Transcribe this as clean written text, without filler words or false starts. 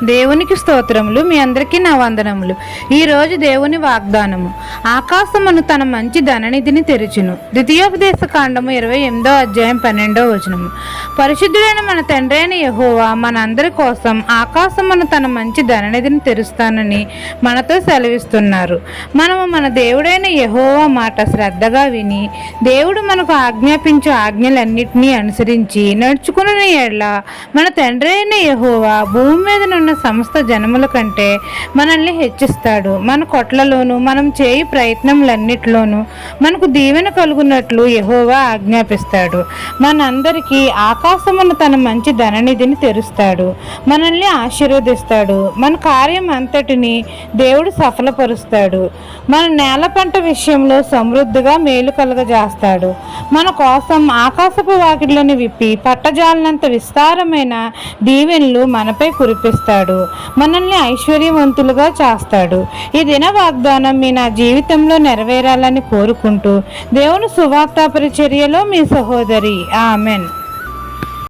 దేవునికి స్తోత్రములు. మీ అందరికీ నా వందనములు. ఈరోజు దేవుని వాగ్దానము. ఆకాశమును తన మంచి ధననిధిని తెరుచును. ద్వితీయోపదేశ కాండము 28వ అధ్యాయం 12వ వచనము. పరిశుద్ధుడైన మన తండ్రి అయిన యెహోవా మనందరి కోసం ఆకాశమును తన మంచి ధననిధిని తెరుస్తానని మనతో సెలవిస్తున్నారు. మనము మన దేవుడైన యెహోవా మాట శ్రద్ధగా విని దేవుడు మనకు ఆజ్ఞాపించే ఆజ్ఞలన్నింటినీ అనుసరించి నడుచుకున్న ఎడల మన తండ్రి అయిన యెహోవా భూమి మీద ఉన్న సమస్త జనముల కంటే మనల్ని హెచ్చిస్తాడు. మన కొట్లలోను మనం చేయు ప్రయత్నములన్నిటిలోనూ మనకు దీవెన కలుగునట్లు యెహోవా ఆజ్ఞాపిస్తాడు. మనందరికీ ఆకాశమును తన మంచి ధననిధిని తెరుస్తాడు. మనల్ని ఆశీర్వదిస్తాడు. మన కార్యం అంతటిని దేవుడు సఫలపరుస్తాడు. మన నేల పంట విషయంలో సమృద్ధిగా మేలు కలుగజేస్తాడు. మన కోసం ఆకాశపు వాకిట్లను విప్పి పట్టజాలనంత విస్తారమైన దీవెనలు మనపై కురిపిస్తాడు. మనల్ని ఐశ్వర్యవంతులుగా చేస్తాడు. ఈ దిన వాగ్దానం మీ నా జీవితంలో నెరవేరాలని కోరుకుంటూ దేవుని సువార్త పరిచర్యలో మీ సహోదరి. ఆమెన్.